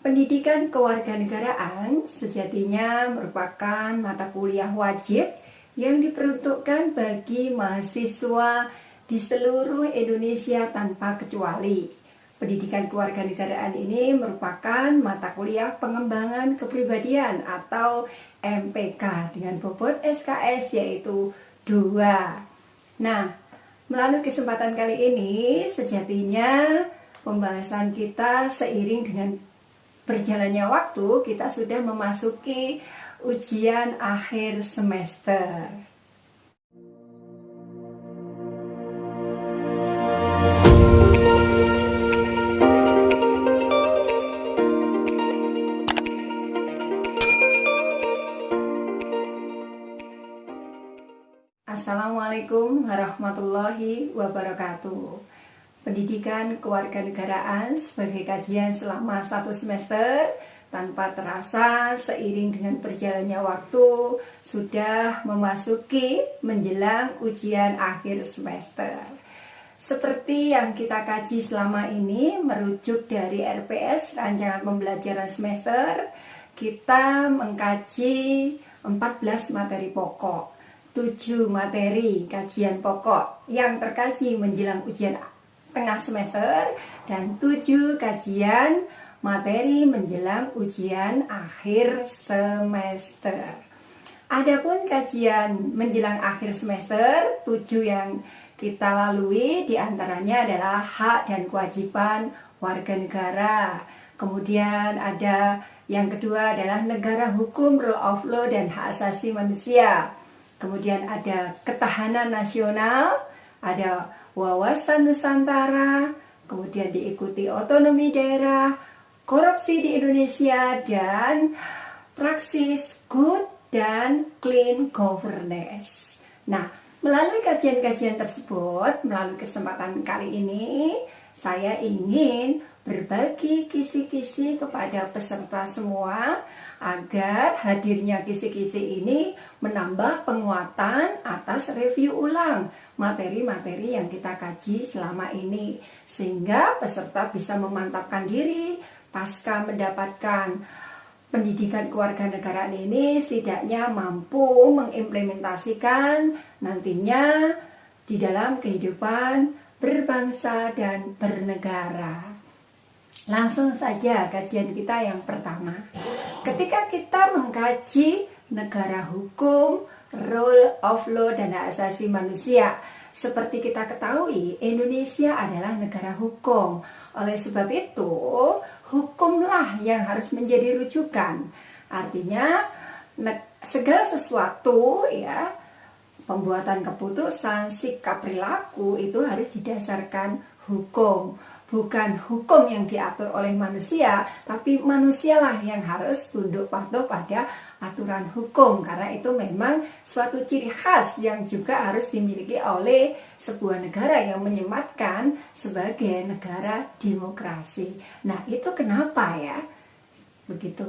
Pendidikan kewarganegaraan sejatinya merupakan mata kuliah wajib yang diperuntukkan bagi mahasiswa di seluruh Indonesia tanpa kecuali. Pendidikan kewarganegaraan ini merupakan mata kuliah pengembangan kepribadian atau MPK dengan bobot SKS yaitu 2. Nah, melalui kesempatan kali ini sejatinya pembahasan kita seiring dengan berjalannya waktu, kita sudah memasuki ujian akhir semester. Assalamualaikum warahmatullahi wabarakatuh. Pendidikan kewarganegaraan sebagai kajian selama 1 semester tanpa terasa seiring dengan berjalannya waktu sudah memasuki menjelang ujian akhir semester. Seperti yang kita kaji selama ini merujuk dari RPS Rancangan Pembelajaran Semester, kita mengkaji 14 materi pokok, 7 materi kajian pokok yang terkaji menjelang ujian tengah semester, dan 7 kajian materi menjelang ujian akhir semester. Adapun kajian menjelang akhir semester, 7 yang kita lalui diantaranya adalah hak dan kewajiban warga negara. Kemudian ada yang kedua adalah negara hukum, rule of law, dan hak asasi manusia. Kemudian ada ketahanan nasional, ada wawasan Nusantara, kemudian diikuti otonomi daerah, korupsi di Indonesia, dan praksis good dan clean governance. Nah, melalui kajian-kajian tersebut, melalui kesempatan kali ini, saya ingin berbagi kisi-kisi kepada peserta semua agar hadirnya kisi-kisi ini menambah penguatan atas review ulang materi-materi yang kita kaji selama ini, sehingga peserta bisa memantapkan diri pasca mendapatkan pendidikan kewarganegaraan ini, setidaknya mampu mengimplementasikan nantinya di dalam kehidupan berbangsa dan bernegara. Langsung saja kajian kita yang pertama. Ketika kita mengkaji negara hukum, rule of law, dan hak asasi manusia, seperti kita ketahui, Indonesia adalah negara hukum. Oleh sebab itu, hukumlah yang harus menjadi rujukan. Artinya, segala sesuatu ya, pembuatan keputusan, sikap perilaku itu harus didasarkan hukum. Bukan hukum yang diatur oleh manusia, tapi manusialah yang harus tunduk patuh pada aturan hukum, karena itu memang suatu ciri khas yang juga harus dimiliki oleh sebuah negara yang menyematkan sebagai negara demokrasi. Nah, itu kenapa ya? Begitu.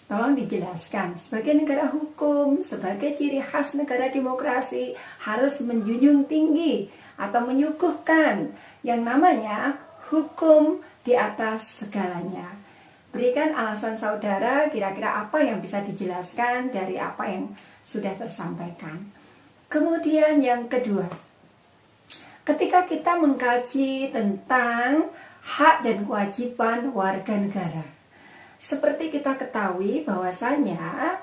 Tolong dijelaskan. Sebagai negara hukum, sebagai ciri khas negara demokrasi, harus menjunjung tinggi atau menyuguhkan yang namanya hukum di atas segalanya. Berikan alasan saudara, kira-kira apa yang bisa dijelaskan dari apa yang sudah tersampaikan. Kemudian yang kedua, ketika kita mengkaji tentang hak dan kewajiban warga negara, seperti kita ketahui bahwasanya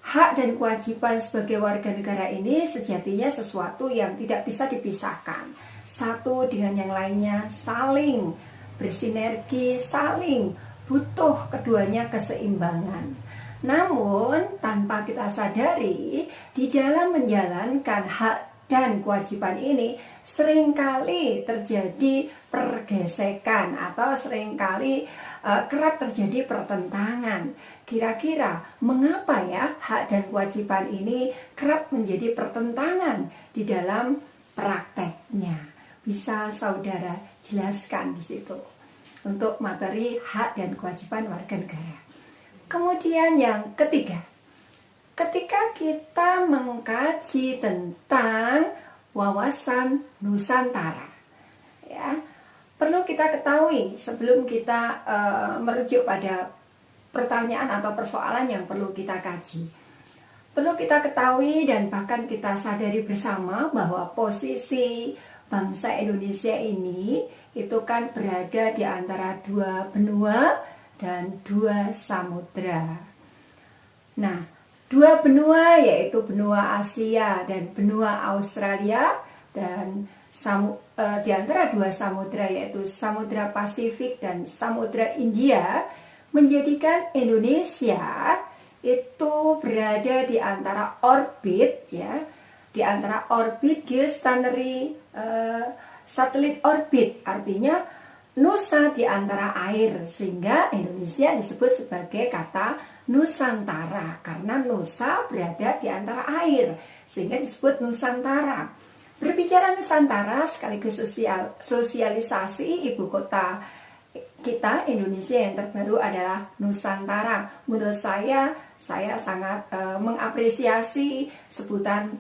hak dan kewajiban sebagai warga negara ini sejatinya sesuatu yang tidak bisa dipisahkan. Satu dengan yang lainnya saling bersinergi, saling butuh keduanya keseimbangan. Namun tanpa kita sadari, di dalam menjalankan hak dan kewajiban ini seringkali terjadi pergesekan atau seringkali kerap terjadi pertentangan. Kira-kira mengapa ya hak dan kewajiban ini kerap menjadi pertentangan di dalam prakteknya? Bisa saudara jelaskan di situ untuk materi hak dan kewajiban warga negara. Kemudian yang ketiga, ketika kita mengkaji tentang wawasan Nusantara, ya, perlu kita ketahui sebelum kita merujuk pada pertanyaan atau persoalan yang perlu kita kaji. Perlu kita ketahui dan bahkan kita sadari bersama bahwa posisi bangsa Indonesia ini itu kan berada di antara dua benua dan dua samudra. Nah, dua benua yaitu benua Asia dan benua Australia, dan di antara dua samudra yaitu Samudra Pasifik dan Samudra India menjadikan Indonesia itu berada di antara orbit, ya, di antara orbit geostationary satelit orbit, artinya nusa di antara air, sehingga Indonesia disebut sebagai kata Nusantara karena nusa berada di antara air, sehingga disebut Nusantara. Berbicara Nusantara sekaligus sosialisasi ibu kota kita Indonesia yang terbaru adalah Nusantara. Menurut saya sangat mengapresiasi sebutan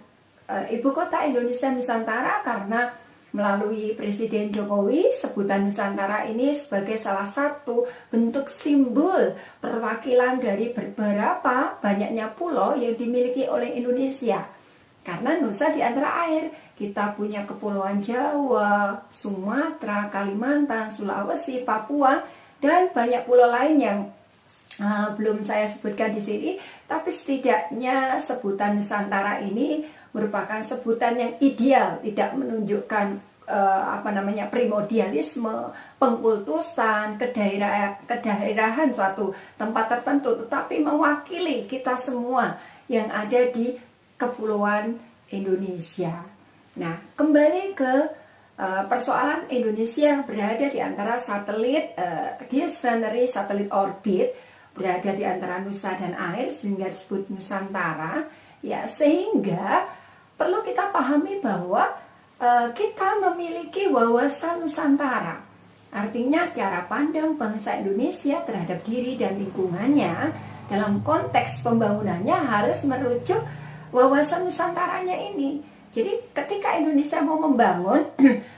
ibu kota Indonesia Nusantara karena melalui Presiden Jokowi, sebutan Nusantara ini sebagai salah satu bentuk simbol perwakilan dari beberapa banyaknya pulau yang dimiliki oleh Indonesia. Karena Nusa di antara air, kita punya Kepulauan Jawa, Sumatera, Kalimantan, Sulawesi, Papua, dan banyak pulau lain yang belum saya sebutkan di sini. Tapi setidaknya sebutan Nusantara ini merupakan sebutan yang ideal, tidak menunjukkan primordialisme, pengkultusan, kedaerahan suatu tempat tertentu, tetapi mewakili kita semua yang ada di Kepulauan Indonesia. Nah, kembali ke persoalan Indonesia yang berada di antara satelit geostationary satelit orbit, berada di antara nusa dan air sehingga disebut Nusantara, ya, sehingga perlu kita pahami bahwa kita memiliki wawasan Nusantara. Artinya cara pandang bangsa Indonesia terhadap diri dan lingkungannya dalam konteks pembangunannya harus merujuk wawasan Nusantaranya ini. Jadi ketika Indonesia mau membangun,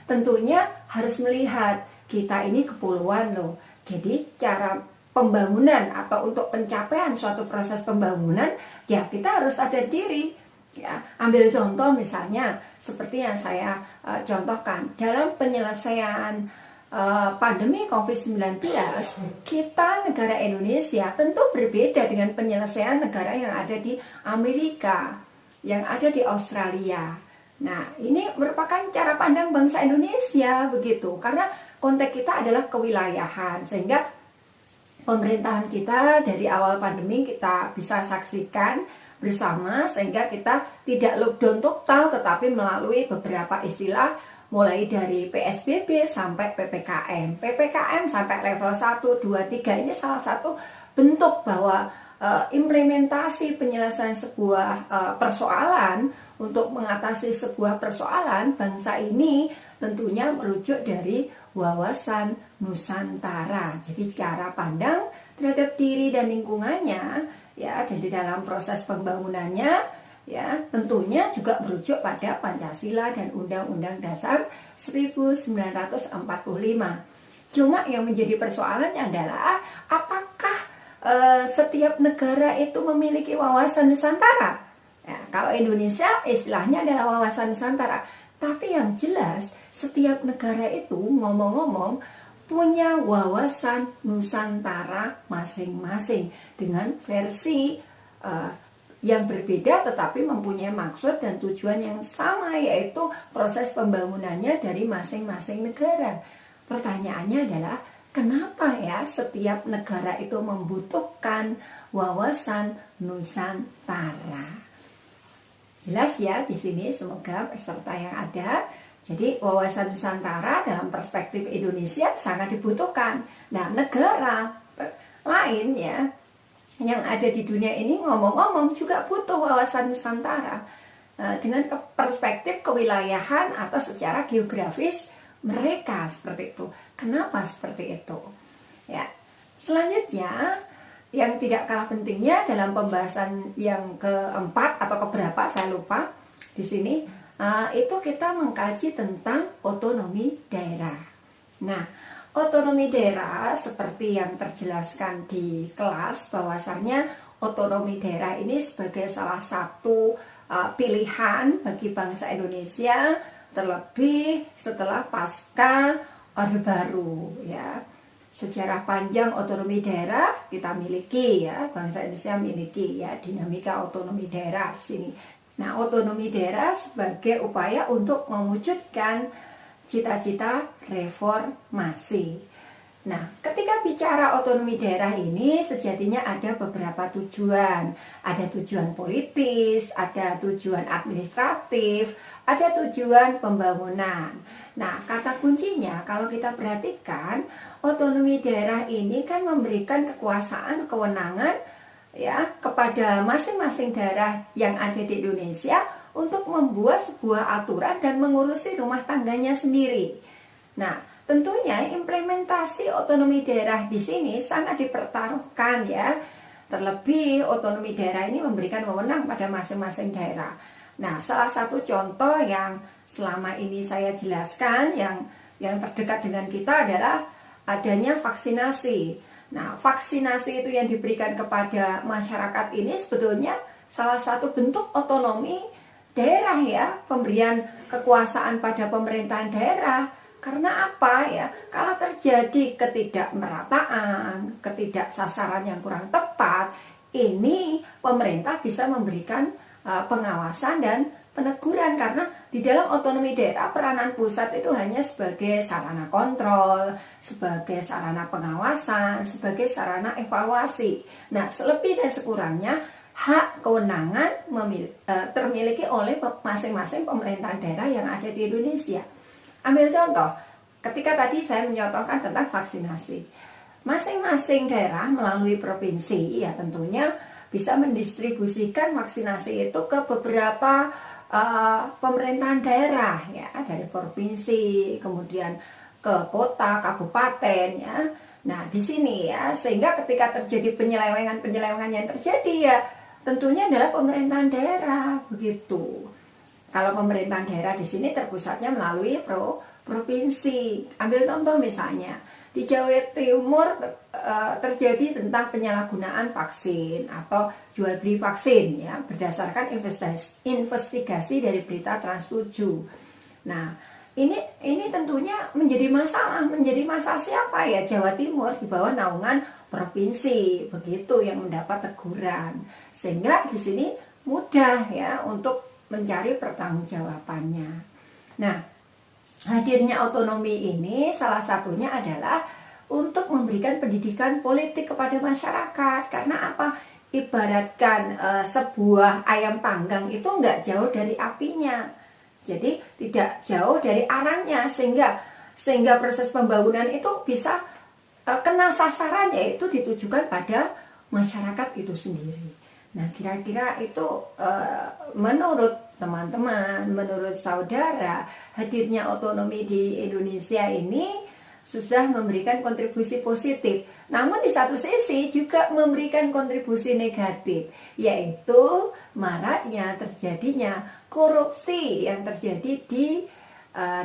tentunya harus melihat kita ini kepulauan loh. Jadi cara pembangunan atau untuk pencapaian suatu proses pembangunan, ya kita harus sadar diri. Ya, ambil contoh misalnya seperti yang saya contohkan dalam penyelesaian pandemi COVID-19, kita negara Indonesia tentu berbeda dengan penyelesaian negara yang ada di Amerika, yang ada di Australia. Nah, ini merupakan cara pandang bangsa Indonesia begitu, karena konteks kita adalah kewilayahan, sehingga pemerintahan kita dari awal pandemi kita bisa saksikan bersama, sehingga kita tidak lockdown total, tetapi melalui beberapa istilah, mulai dari PSBB sampai PPKM. PPKM sampai level 1, 2, 3 ini salah satu bentuk bahwa implementasi penyelesaian sebuah persoalan, untuk mengatasi sebuah persoalan bangsa ini tentunya merujuk dari wawasan Nusantara. Jadi cara pandang terhadap diri dan lingkungannya, ya, dari dalam proses pembangunannya, ya, tentunya juga merujuk pada Pancasila dan Undang-Undang Dasar 1945. Cuma yang menjadi persoalannya adalah apakah setiap negara itu memiliki wawasan Nusantara? Ya, kalau Indonesia istilahnya adalah wawasan Nusantara. Tapi yang jelas setiap negara itu ngomong-ngomong punya wawasan Nusantara masing-masing dengan versi yang berbeda, tetapi mempunyai maksud dan tujuan yang sama, yaitu proses pembangunannya dari masing-masing negara. Pertanyaannya adalah kenapa ya setiap negara itu membutuhkan wawasan Nusantara? Jelas ya di sini, semoga peserta yang ada. Jadi wawasan Nusantara dalam perspektif Indonesia sangat dibutuhkan. Nah, negara lain ya yang ada di dunia ini ngomong-ngomong juga butuh wawasan Nusantara dengan perspektif kewilayahan atau secara geografis mereka seperti itu. Kenapa seperti itu? Ya, selanjutnya yang tidak kalah pentingnya dalam pembahasan yang keempat atau keberapa saya lupa di sini, itu kita mengkaji tentang otonomi daerah. Nah, Otonomi daerah seperti yang terjelaskan di kelas, bahwasanya otonomi daerah ini sebagai salah satu pilihan bagi bangsa Indonesia, terlebih setelah pasca Orde Baru ya. Sejarah panjang otonomi daerah kita miliki ya, bangsa Indonesia miliki ya, dinamika otonomi daerah di sini. Nah, otonomi daerah sebagai upaya untuk mewujudkan cita-cita reformasi. Nah, ketika bicara otonomi daerah ini sejatinya ada beberapa tujuan. Ada tujuan politis, ada tujuan administratif, ada tujuan pembangunan. Nah, kata kuncinya kalau kita perhatikan, otonomi daerah ini kan memberikan kekuasaan, kewenangan ya kepada masing-masing daerah yang ada di Indonesia untuk membuat sebuah aturan dan mengurusi rumah tangganya sendiri. Nah, tentunya implementasi otonomi daerah di sini sangat dipertaruhkan ya. Terlebih otonomi daerah ini memberikan wewenang pada masing-masing daerah. Nah, salah satu contoh yang selama ini saya jelaskan yang terdekat dengan kita adalah adanya vaksinasi. Nah, vaksinasi itu yang diberikan kepada masyarakat ini sebetulnya salah satu bentuk otonomi daerah ya, pemberian kekuasaan pada pemerintahan daerah. Karena apa ya? Kalau terjadi ketidakmerataan, ketidaksasaran yang kurang tepat, ini pemerintah bisa memberikan pengawasan dan peneguran, karena di dalam otonomi daerah peranan pusat itu hanya sebagai sarana kontrol, sebagai sarana pengawasan, sebagai sarana evaluasi. Nah, selebih dan sekurangnya hak kewenangan termiliki oleh masing-masing pemerintahan daerah yang ada di Indonesia. Ambil contoh, ketika tadi saya menyontohkan tentang vaksinasi. Masing-masing daerah melalui provinsi ya tentunya bisa mendistribusikan vaksinasi itu ke beberapa pemerintahan daerah ya, dari provinsi kemudian ke kota, kabupaten ya. Nah, di sini ya, sehingga ketika terjadi penyelewengan yang terjadi ya tentunya adalah pemerintahan daerah begitu. Kalau pemerintahan daerah di sini terpusatnya melalui provinsi. Ambil contoh misalnya di Jawa Timur terjadi tentang penyalahgunaan vaksin atau jual beli vaksin ya berdasarkan investigasi dari berita Trans 7. Nah, ini tentunya menjadi masalah siapa ya? Jawa Timur di bawah naungan provinsi begitu yang mendapat teguran, sehingga di sini mudah ya untuk mencari pertanggungjawabannya. Nah, hadirnya otonomi ini salah satunya adalah untuk memberikan pendidikan politik kepada masyarakat. Karena apa? Ibaratkan sebuah ayam panggang itu nggak jauh dari apinya. Jadi tidak jauh dari arangnya, sehingga proses pembangunan itu bisa kena sasaran, yaitu ditujukan pada masyarakat itu sendiri. Nah, kira-kira itu menurut teman-teman, menurut saudara, hadirnya otonomi di Indonesia ini sudah memberikan kontribusi positif. Namun di satu sisi juga memberikan kontribusi negatif, yaitu maraknya terjadinya korupsi yang terjadi di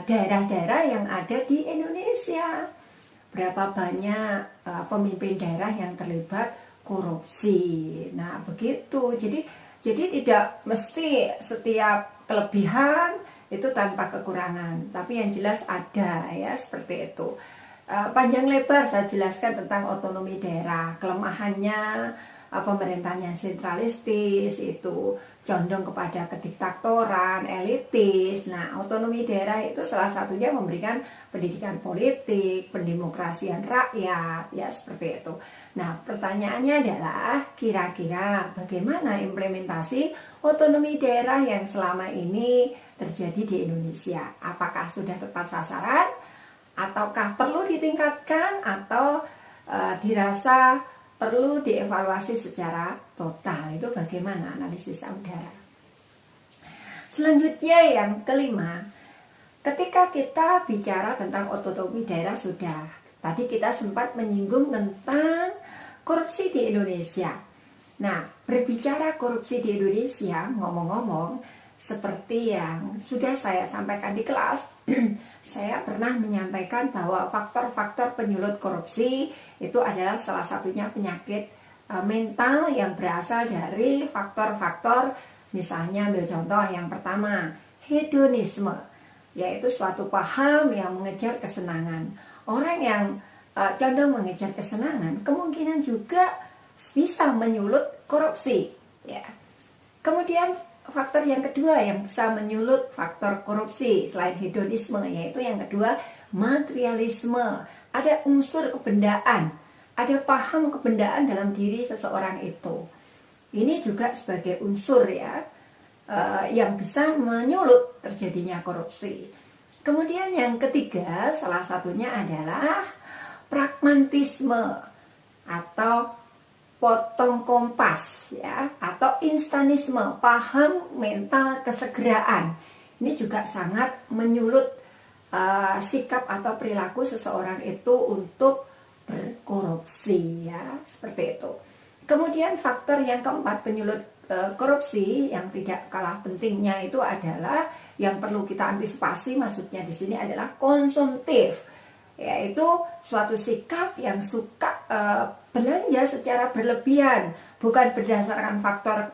daerah-daerah yang ada di Indonesia. Berapa banyak pemimpin daerah yang terlibat korupsi. Nah, begitu. Jadi tidak mesti setiap kelebihan itu tanpa kekurangan, tapi yang jelas ada ya, seperti itu. Panjang lebar saya jelaskan tentang otonomi daerah. Kelemahannya pemerintahnya sentralistis, itu condong kepada kediktatoran, elitis. Nah, otonomi daerah itu salah satunya memberikan pendidikan politik, pendemokrasian rakyat, ya seperti itu. Nah, pertanyaannya adalah kira-kira bagaimana implementasi otonomi daerah yang selama ini terjadi di Indonesia? Apakah sudah tepat sasaran? Ataukah perlu ditingkatkan? Atau dirasa perlu dievaluasi secara total? Itu bagaimana analisis saudara? Selanjutnya yang kelima, ketika kita bicara tentang otonomi daerah sudah, tadi kita sempat menyinggung tentang korupsi di Indonesia. Nah, berbicara korupsi di Indonesia, ngomong-ngomong, Seperti yang sudah saya sampaikan di kelas, saya pernah menyampaikan bahwa faktor-faktor penyulut korupsi itu adalah salah satunya penyakit mental yang berasal dari faktor-faktor, misalnya ambil contoh yang pertama, hedonisme, yaitu suatu paham yang mengejar kesenangan. Orang yang condong mengejar kesenangan kemungkinan juga bisa menyulut korupsi, ya. Kemudian faktor yang kedua yang bisa menyulut faktor korupsi selain hedonisme, yaitu yang kedua, materialisme. Ada unsur kebendaan, ada paham kebendaan dalam diri seseorang itu. Ini juga sebagai unsur ya, yang bisa menyulut terjadinya korupsi. Kemudian yang ketiga, salah satunya adalah pragmatisme atau potong kompas ya, atau instanisme, paham mental kesegeraan. Ini juga sangat menyulut sikap atau perilaku seseorang itu untuk berkorupsi ya, seperti itu. Kemudian faktor yang keempat penyulut korupsi yang tidak kalah pentingnya itu adalah yang perlu kita antisipasi, maksudnya di sini adalah konsumtif, yaitu suatu sikap yang suka belanja secara berlebihan, bukan berdasarkan faktor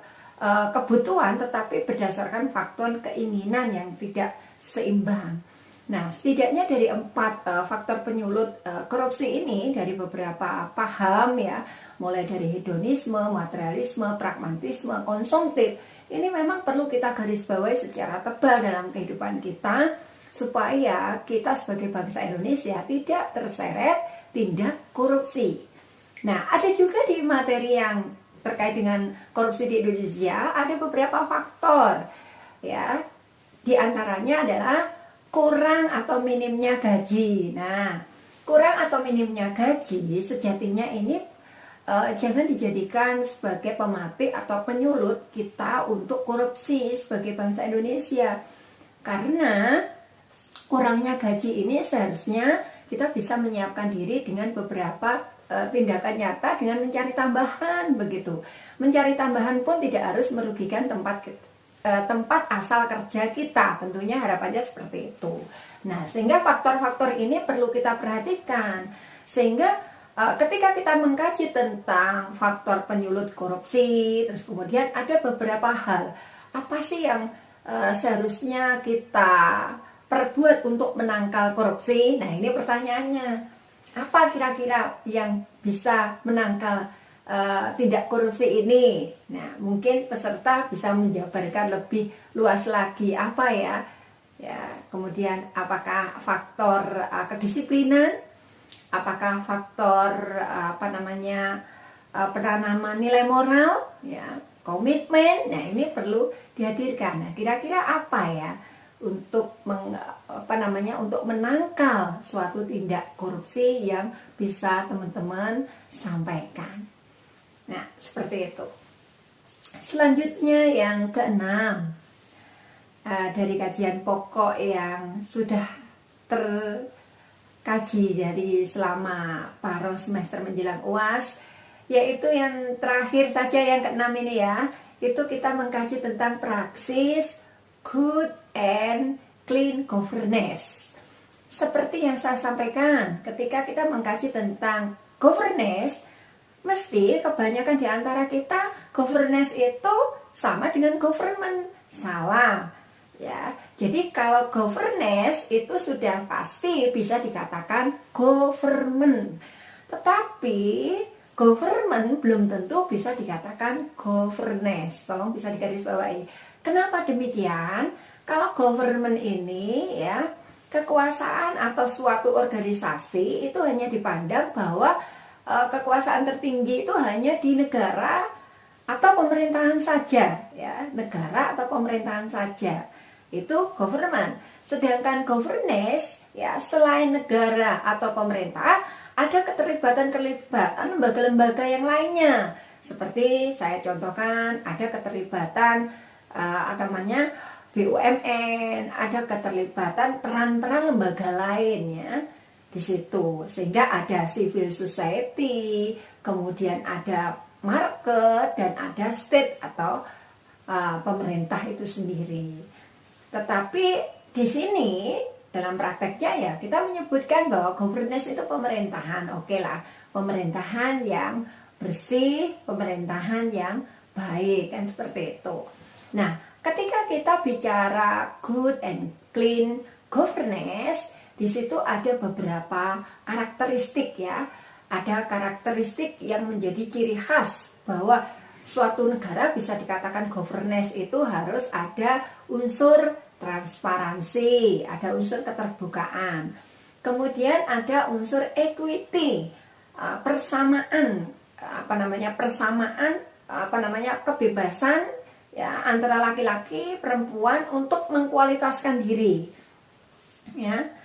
kebutuhan, tetapi berdasarkan faktor keinginan yang tidak seimbang. Nah, setidaknya dari 4 faktor penyulut korupsi ini, dari beberapa paham ya, mulai dari hedonisme, materialisme, pragmatisme, konsumtif, ini memang perlu kita garis bawahi secara tebal dalam kehidupan kita, supaya kita sebagai bangsa Indonesia tidak terseret tindak korupsi. Nah, ada juga di materi yang terkait dengan korupsi di Indonesia, ada beberapa faktor ya. Di antaranya adalah kurang atau minimnya gaji. Nah, kurang atau minimnya gaji sejatinya ini jangan dijadikan sebagai pematik atau penyulut kita untuk korupsi sebagai bangsa Indonesia. Karena kurangnya gaji ini seharusnya kita bisa menyiapkan diri dengan beberapa tindakan nyata dengan mencari tambahan begitu. Mencari tambahan pun tidak harus merugikan tempat asal kerja kita, tentunya harapannya seperti itu. Nah, sehingga faktor-faktor ini perlu kita perhatikan, sehingga ketika kita mengkaji tentang faktor penyulut korupsi, terus kemudian ada beberapa hal, apa sih yang seharusnya kita perbuat untuk menangkal korupsi? Nah, ini pertanyaannya, apa kira-kira yang bisa menangkal tindak korupsi ini? Nah, mungkin peserta bisa menjabarkan lebih luas lagi apa ya. Kemudian apakah faktor kedisiplinan, apakah faktor penanaman nilai moral, ya, komitmen. Nah, ini perlu dihadirkan. Nah, kira-kira apa ya untuk untuk menangkal suatu tindak korupsi yang bisa teman-teman sampaikan. Nah, seperti itu. Selanjutnya yang keenam, dari kajian pokok yang sudah terkaji dari selama paruh semester menjelang UAS, yaitu yang terakhir saja, yang keenam ini ya, itu kita mengkaji tentang praksis good and clean governance. Seperti yang saya sampaikan, ketika kita mengkaji tentang governance, mesti kebanyakan di antara kita governance itu sama dengan government. Salah ya. Jadi kalau governance itu sudah pasti bisa dikatakan government, tetapi government belum tentu bisa dikatakan governance. Tolong bisa digarisbawahi. Kenapa demikian? Kalau government ini ya, kekuasaan atau suatu organisasi itu hanya dipandang bahwa kekuasaan tertinggi itu hanya di negara atau pemerintahan saja ya, negara atau pemerintahan saja. Itu government. Sedangkan governance ya, selain negara atau pemerintah, ada keterlibatan lembaga-lembaga yang lainnya. Seperti saya contohkan, ada keterlibatan BUMN, ada keterlibatan peran-peran lembaga lainnya di situ, sehingga ada civil society, kemudian ada market, dan ada state atau pemerintah itu sendiri. Tetapi di sini dalam prakteknya ya kita menyebutkan bahwa governance itu pemerintahan. Oke lah, pemerintahan yang bersih, pemerintahan yang baik, kan seperti itu. Nah, ketika kita bicara good and clean governance, di situ ada beberapa karakteristik ya. Ada karakteristik yang menjadi ciri khas bahwa suatu negara bisa dikatakan governance itu harus ada unsur transparansi, ada unsur keterbukaan. Kemudian ada unsur equity, persamaan, kebebasan ya antara laki-laki perempuan untuk mengkualitaskan diri. Ya.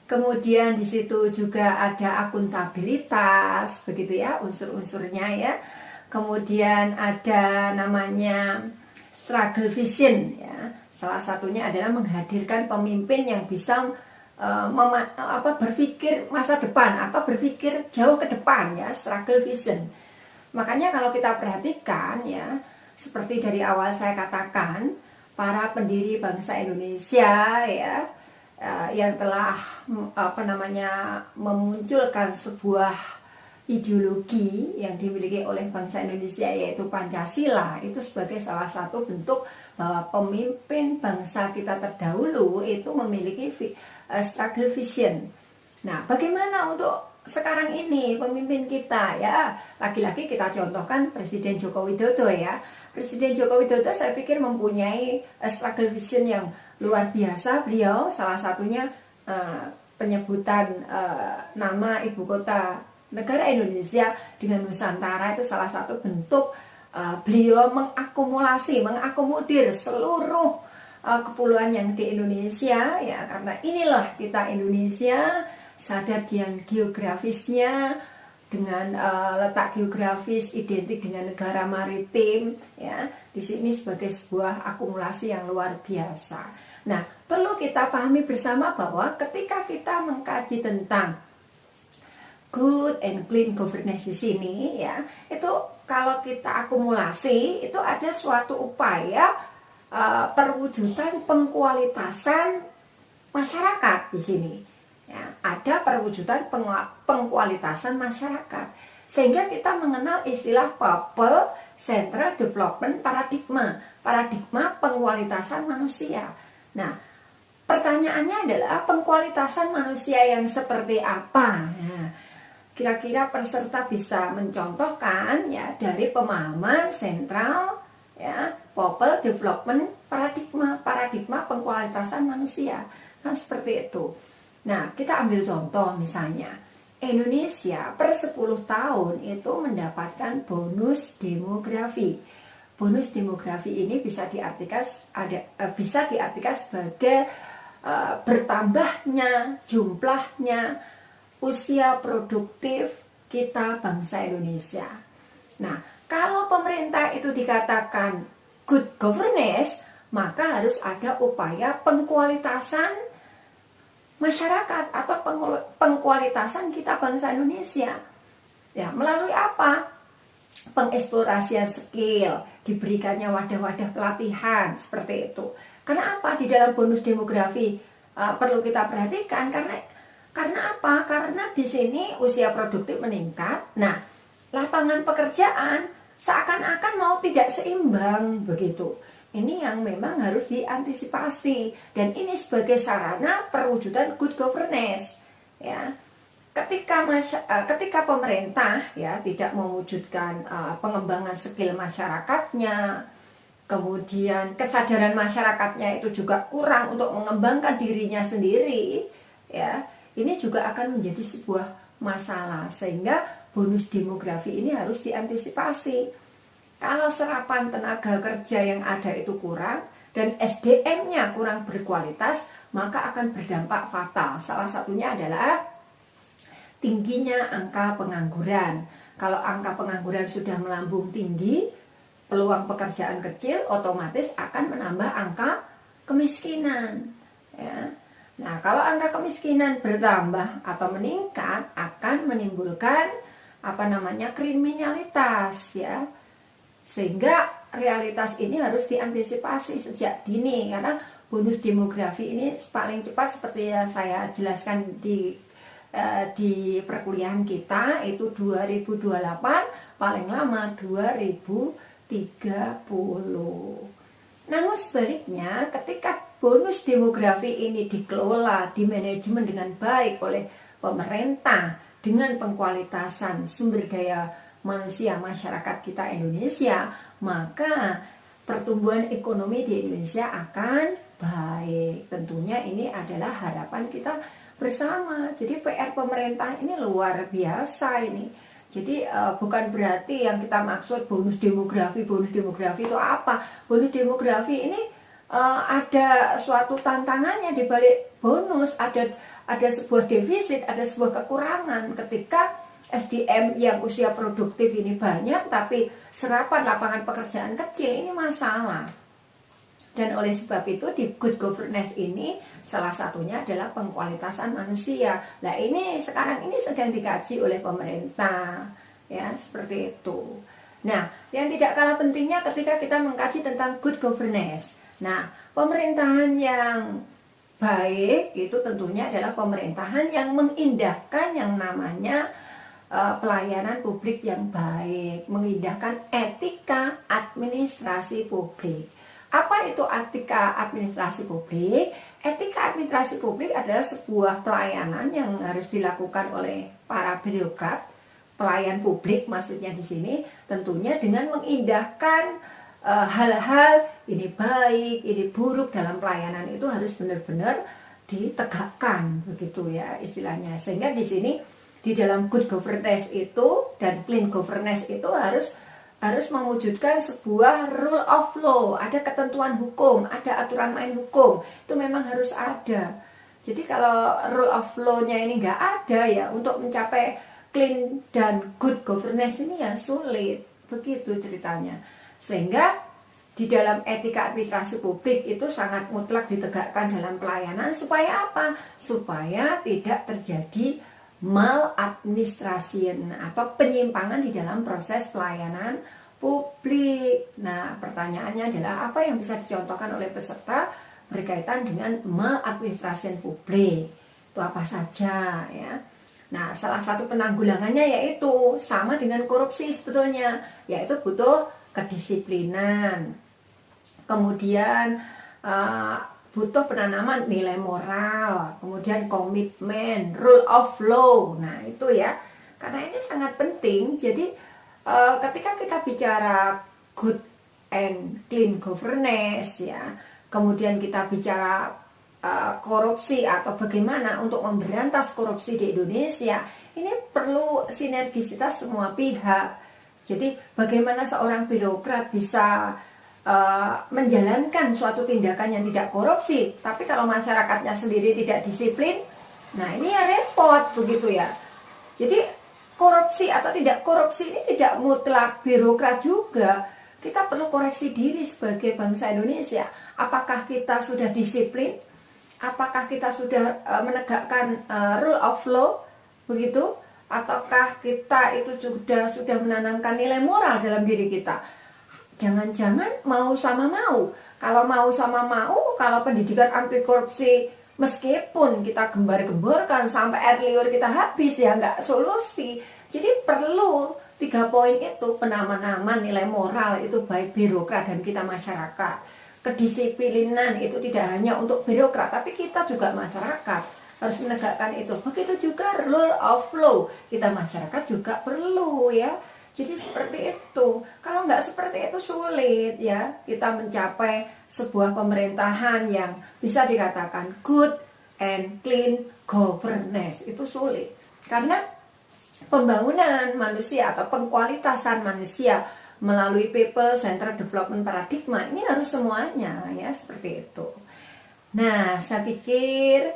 Kemudian di situ juga ada akuntabilitas, begitu ya, unsur-unsurnya ya. Kemudian ada namanya struggle vision ya. Salah satunya adalah menghadirkan pemimpin yang bisa berpikir masa depan atau berpikir jauh ke depan ya, struggle vision. Makanya kalau kita perhatikan ya, seperti dari awal saya katakan, para pendiri bangsa Indonesia ya yang telah memunculkan sebuah ideologi yang dimiliki oleh bangsa Indonesia yaitu Pancasila, itu sebagai salah satu bentuk bahwa pemimpin bangsa kita terdahulu itu memiliki struggle vision. Nah, bagaimana untuk sekarang ini pemimpin kita ya? Lagi-lagi kita contohkan Presiden Joko Widodo ya. Presiden Joko Widodo saya pikir mempunyai struggle vision yang luar biasa. Beliau salah satunya penyebutan nama ibu kota negara Indonesia dengan Nusantara itu salah satu bentuk beliau mengakomodir seluruh kepulauan yang di Indonesia ya, karena inilah kita Indonesia, sadar dengan geografisnya, dengan letak geografis identik dengan negara maritim ya, di sini sebagai sebuah akumulasi yang luar biasa. Nah, perlu kita pahami bersama bahwa ketika kita mengkaji tentang good and clean governance di sini ya, itu kalau kita akumulasi itu ada suatu upaya perwujudan pengkualitasan masyarakat di sini. Ya, ada perwujudan pengkualitasan masyarakat, sehingga kita mengenal istilah People Central Development paradigma pengkualitasan manusia. Nah, pertanyaannya adalah pengkualitasan manusia yang seperti apa? Nah, kira-kira peserta bisa mencontohkan ya dari pemahaman sentral ya People Development paradigma pengkualitasan manusia, kan seperti itu. Nah, kita ambil contoh misalnya Indonesia per 10 tahun itu mendapatkan bonus demografi. Bonus demografi ini bisa diartikan sebagai bertambahnya jumlahnya usia produktif kita bangsa Indonesia. Nah, kalau pemerintah itu dikatakan good governance, maka harus ada upaya pengkualitasan masyarakat atau pengkualitasan kita bangsa Indonesia. Ya, melalui apa? Pengeksplorasian skill, diberikannya wadah-wadah pelatihan seperti itu. Karena apa? Di dalam bonus demografi perlu kita perhatikan karena apa? Karena di sini usia produktif meningkat. Nah, lapangan pekerjaan seakan-akan mau tidak seimbang begitu. Ini yang memang harus diantisipasi, dan ini sebagai sarana perwujudan good governance. Ya, ketika pemerintah ya tidak mewujudkan pengembangan skill masyarakatnya, kemudian kesadaran masyarakatnya itu juga kurang untuk mengembangkan dirinya sendiri, ya, ini juga akan menjadi sebuah masalah, sehingga bonus demografi ini harus diantisipasi. Kalau serapan tenaga kerja yang ada itu kurang dan SDM-nya kurang berkualitas, maka akan berdampak fatal. Salah satunya adalah tingginya angka pengangguran. Kalau angka pengangguran sudah melambung tinggi, peluang pekerjaan kecil, otomatis akan menambah angka kemiskinan. Ya. Nah, kalau angka kemiskinan bertambah atau meningkat, akan menimbulkan kriminalitas, ya. Sehingga realitas ini harus diantisipasi sejak dini, karena bonus demografi ini paling cepat seperti yang saya jelaskan di perkuliahan kita itu 2028, paling lama 2030. Namun sebaliknya, ketika bonus demografi ini dikelola, dimanajemen dengan baik oleh pemerintah dengan pengkualitasan sumber daya manusia masyarakat kita Indonesia, maka pertumbuhan ekonomi di Indonesia akan baik. Tentunya ini adalah harapan kita bersama. Jadi PR pemerintah ini luar biasa ini. Jadi bukan berarti yang kita maksud bonus demografi itu apa? Bonus demografi ini ada suatu tantangannya di balik bonus, ada sebuah defisit, ada sebuah kekurangan ketika SDM yang usia produktif ini banyak tapi serapan lapangan pekerjaan kecil, ini masalah. Dan oleh sebab itu di good governance ini salah satunya adalah pengkualitasan manusia. Nah ini sekarang ini sedang dikaji oleh pemerintah, ya seperti itu. Nah yang tidak kalah pentingnya ketika kita mengkaji tentang good governance. Nah pemerintahan yang baik itu tentunya adalah pemerintahan yang mengindahkan yang namanya pelayanan publik yang baik, mengindahkan etika administrasi publik. Apa itu etika administrasi publik? Etika administrasi publik adalah sebuah pelayanan yang harus dilakukan oleh para birokrat, pelayan publik maksudnya di sini, tentunya dengan mengindahkan hal-hal ini baik, ini buruk dalam pelayanan itu harus benar-benar ditegakkan, begitu ya istilahnya. Sehingga di sini di dalam good governance itu dan clean governance itu harus mewujudkan sebuah rule of law, ada ketentuan hukum, ada aturan main hukum, itu memang harus ada. Jadi kalau rule of law-nya ini nggak ada ya, untuk mencapai clean dan good governance ini ya sulit, begitu ceritanya. Sehingga di dalam etika administrasi publik itu sangat mutlak ditegakkan dalam pelayanan, supaya apa? Supaya tidak terjadi maladministrasi atau penyimpangan di dalam proses pelayanan publik. Nah, pertanyaannya adalah apa yang bisa dicontohkan oleh peserta berkaitan dengan maladministrasi publik? Itu apa saja ya? Nah, salah satu penanggulangannya yaitu sama dengan korupsi sebetulnya, yaitu butuh kedisiplinan. Kemudian butuh penanaman nilai moral, kemudian komitmen, rule of law. Nah itu ya, karena ini sangat penting. Jadi ketika kita bicara good and clean governance ya, kemudian kita bicara korupsi atau bagaimana untuk memberantas korupsi di Indonesia, ini perlu sinergisitas semua pihak. Jadi bagaimana seorang birokrat bisa menjalankan suatu tindakan yang tidak korupsi, tapi kalau masyarakatnya sendiri tidak disiplin, nah ini ya repot begitu ya. Jadi korupsi atau tidak korupsi ini tidak mutlak birokrat juga. Kita perlu koreksi diri sebagai bangsa Indonesia. Apakah kita sudah disiplin? Apakah kita sudah menegakkan rule of law begitu? Ataukah kita itu sudah menanamkan nilai moral dalam diri kita? Jangan-jangan mau sama mau. Kalau mau sama mau, kalau pendidikan anti korupsi meskipun kita gembar-gemborkan sampai air liur kita habis ya nggak solusi. Jadi perlu 3 poin itu, penanaman nilai moral itu baik birokrat dan kita masyarakat. Kedisiplinan itu tidak hanya untuk birokrat tapi kita juga masyarakat harus menegakkan itu. Begitu juga rule of law, kita masyarakat juga perlu ya. Jadi seperti itu. Kalau nggak seperti itu sulit ya kita mencapai sebuah pemerintahan yang bisa dikatakan good and clean governance. Itu sulit. Karena pembangunan manusia atau pengkualitasan manusia melalui people centered development paradigma ini harus semuanya ya seperti itu. Nah, saya pikir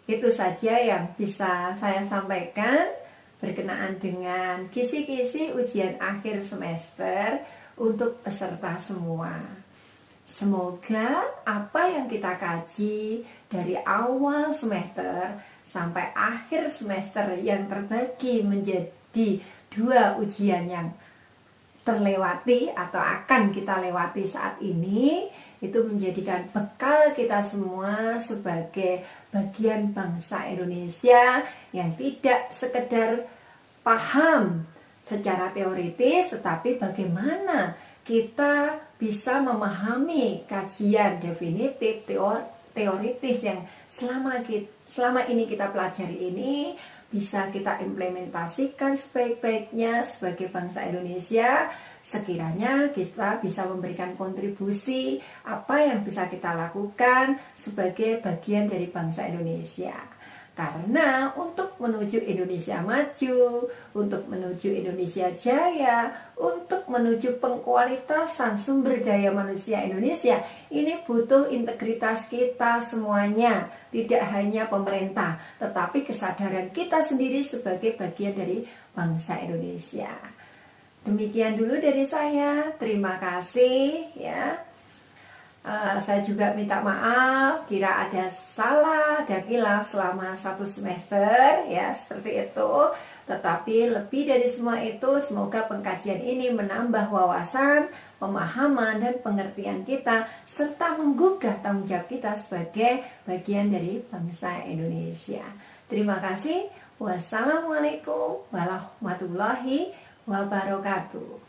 itu saja yang bisa saya sampaikan berkenaan dengan kisi-kisi ujian akhir semester untuk peserta semua. Semoga apa yang kita kaji dari awal semester sampai akhir semester yang terbagi menjadi 2 ujian yang terlewati atau akan kita lewati saat ini itu menjadikan bekal kita semua sebagai bagian bangsa Indonesia yang tidak sekedar paham secara teoritis, tetapi bagaimana kita bisa memahami kajian definitif teoritis yang selama ini kita pelajari ini bisa kita implementasikan sebaik-baiknya sebagai bangsa Indonesia. Sekiranya kita bisa memberikan kontribusi apa yang bisa kita lakukan sebagai bagian dari bangsa Indonesia. Karena untuk menuju Indonesia maju, untuk menuju Indonesia jaya, untuk menuju pengkualitasan sumber daya manusia Indonesia, ini butuh integritas kita semuanya. Tidak hanya pemerintah, tetapi kesadaran kita sendiri sebagai bagian dari bangsa Indonesia. Demikian dulu dari saya. Terima kasih ya. Saya juga minta maaf jika ada salah, ada khilaf selama 1 semester ya, seperti itu. Tetapi lebih dari semua itu, semoga pengkajian ini menambah wawasan, pemahaman dan pengertian kita serta menggugah tanggung jawab kita sebagai bagian dari bangsa Indonesia. Terima kasih. Wassalamualaikum warahmatullahi wabarakatuh.